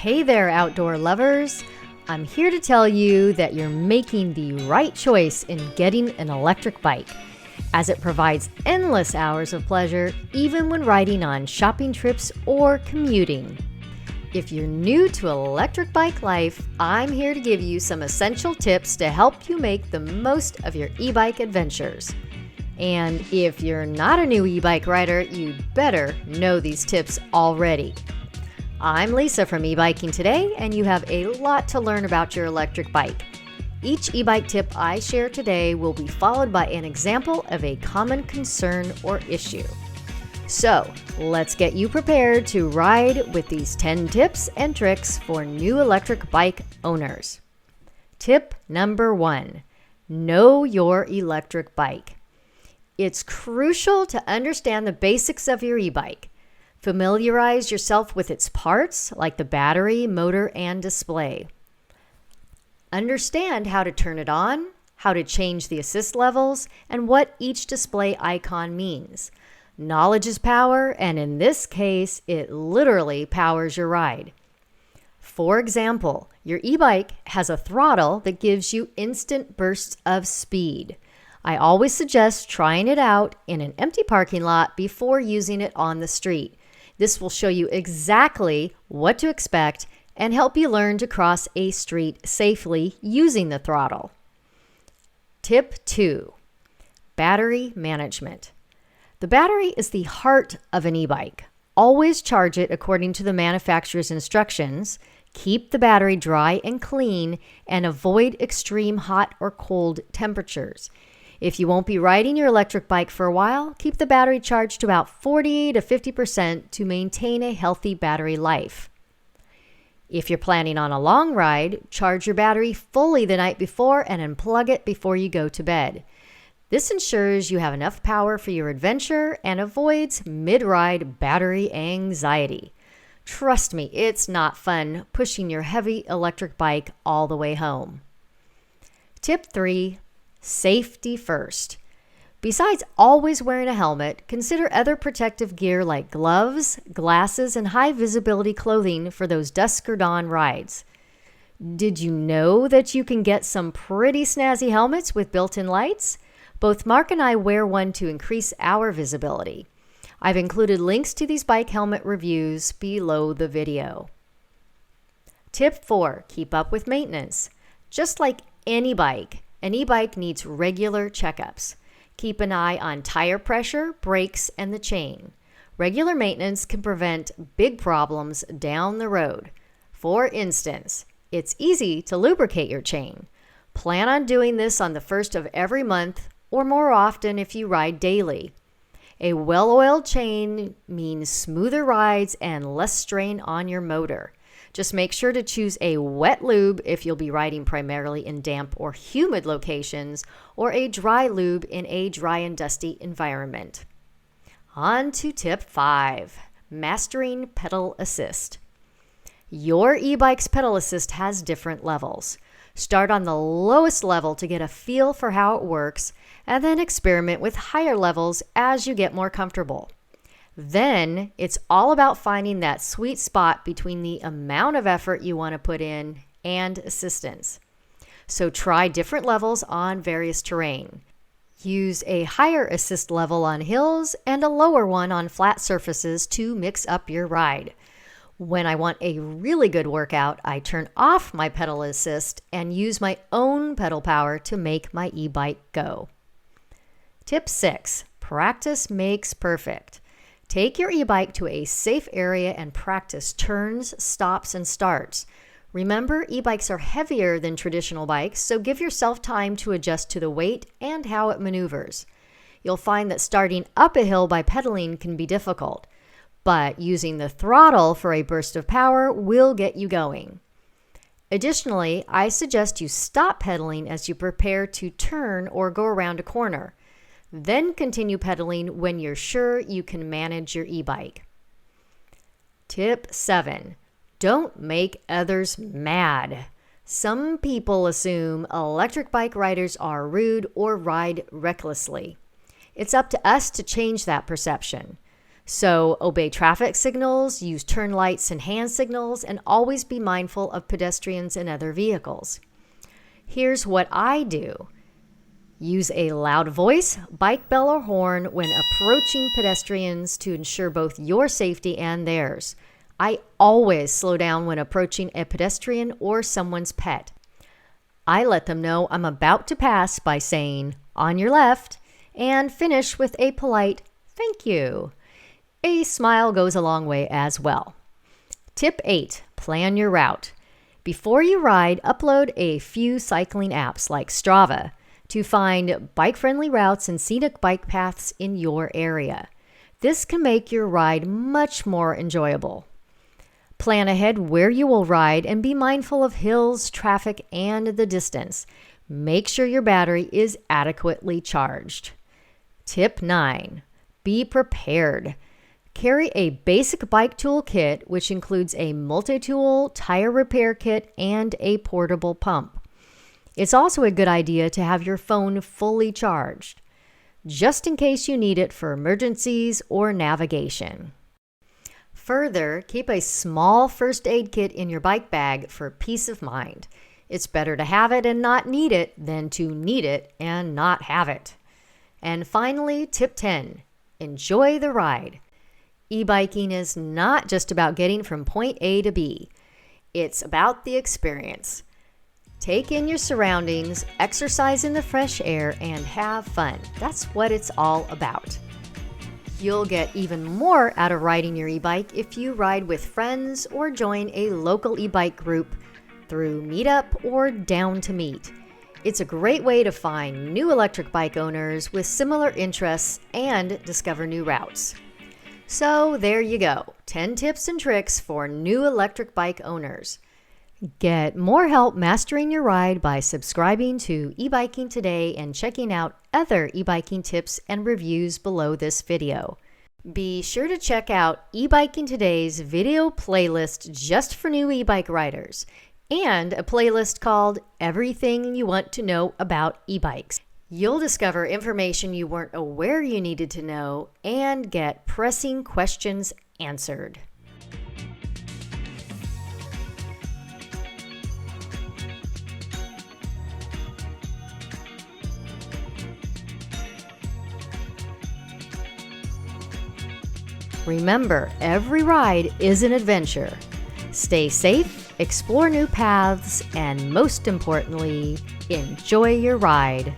Hey there, outdoor lovers. I'm here to tell you that you're making the right choice in getting an electric bike, as it provides endless hours of pleasure even when riding on shopping trips or commuting. If you're new to electric bike life, I'm here to give you some essential tips to help you make the most of your e-bike adventures. And if you're not a new e-bike rider, you'd better know these tips already. I'm Lisa from eBiking Today, and you have a lot to learn about your electric bike. Each e-bike tip I share today will be followed by an example of a common concern or issue. So, let's get you prepared to ride with these 10 tips and tricks for new electric bike owners. Tip number 1, know your electric bike. It's crucial to understand the basics of your e-bike. Familiarize yourself with its parts, like the battery, motor, and display. Understand how to turn it on, how to change the assist levels, and what each display icon means. Knowledge is power, and in this case, it literally powers your ride. For example, your e-bike has a throttle that gives you instant bursts of speed. I always suggest trying it out in an empty parking lot before using it on the street. This will show you exactly what to expect and help you learn to cross a street safely using the throttle. Tip 2, battery management. The battery is the heart of an e-bike. Always charge it according to the manufacturer's instructions. Keep the battery dry and clean, and avoid extreme hot or cold temperatures. If you won't be riding your electric bike for a while, keep the battery charged to about 40 to 50% to maintain a healthy battery life. If you're planning on a long ride, charge your battery fully the night before and unplug it before you go to bed. This ensures you have enough power for your adventure and avoids mid-ride battery anxiety. Trust me, it's not fun pushing your heavy electric bike all the way home. Tip 3, safety first. Besides always wearing a helmet, consider other protective gear like gloves, glasses, and high visibility clothing for those dusk or dawn rides. Did you know that you can get some pretty snazzy helmets with built-in lights? Both Mark and I wear one to increase our visibility. I've included links to these bike helmet reviews below the video. Tip 4, keep up with maintenance. Just like any bike, an e-bike needs regular checkups. Keep an eye on tire pressure, brakes, and the chain. Regular maintenance can prevent big problems down the road. For instance, it's easy to lubricate your chain. Plan on doing this on the first of every month or more often if you ride daily. A well-oiled chain means smoother rides and less strain on your motor. Just make sure to choose a wet lube if you'll be riding primarily in damp or humid locations, or a dry lube in a dry and dusty environment. On to tip 5, mastering pedal assist. Your e-bike's pedal assist has different levels. Start on the lowest level to get a feel for how it works, and then experiment with higher levels as you get more comfortable. Then it's all about finding that sweet spot between the amount of effort you want to put in and assistance. So try different levels on various terrain. Use a higher assist level on hills and a lower one on flat surfaces to mix up your ride. When I want a really good workout, I turn off my pedal assist and use my own pedal power to make my e-bike go. Tip 6, practice makes perfect. Take your e-bike to a safe area and practice turns, stops, and starts. Remember, e-bikes are heavier than traditional bikes, so give yourself time to adjust to the weight and how it maneuvers. You'll find that starting up a hill by pedaling can be difficult, but using the throttle for a burst of power will get you going. Additionally, I suggest you stop pedaling as you prepare to turn or go around a corner. Then continue pedaling when you're sure you can manage your e-bike. Tip 7, don't make others mad. Some people assume electric bike riders are rude or ride recklessly. It's up to us to change that perception. So obey traffic signals, use turn lights and hand signals, and always be mindful of pedestrians and other vehicles. Here's what I do. Use a loud voice, bike bell, or horn when approaching pedestrians to ensure both your safety and theirs. I always slow down when approaching a pedestrian or someone's pet. I let them know I'm about to pass by saying, "On your left," and finish with a polite, "Thank you." A smile goes a long way as well. Tip 8. Plan your route. Before you ride, upload a few cycling apps like Strava to find bike-friendly routes and scenic bike paths in your area. This can make your ride much more enjoyable. Plan ahead where you will ride and be mindful of hills, traffic, and the distance. Make sure your battery is adequately charged. Tip 9. Be prepared. Carry a basic bike tool kit, which includes a multi-tool, tire repair kit, and a portable pump. It's also a good idea to have your phone fully charged, just in case you need it for emergencies or navigation. Further, keep a small first aid kit in your bike bag for peace of mind. It's better to have it and not need it than to need it and not have it. And finally, tip 10, enjoy the ride. E-biking is not just about getting from point A to B. It's about the experience. Take in your surroundings, exercise in the fresh air, and have fun. That's what it's all about. You'll get even more out of riding your e-bike if you ride with friends or join a local e-bike group through Meetup or Down to Meet. It's a great way to find new electric bike owners with similar interests and discover new routes. So there you go, 10 tips and tricks for new electric bike owners. Get more help mastering your ride by subscribing to eBiking Today and checking out other e-biking tips and reviews below this video. Be sure to check out eBiking Today's video playlist just for new e-bike riders and a playlist called Everything You Want to Know About E-Bikes. You'll discover information you weren't aware you needed to know and get pressing questions answered. Remember, every ride is an adventure. Stay safe, explore new paths, and most importantly, enjoy your ride.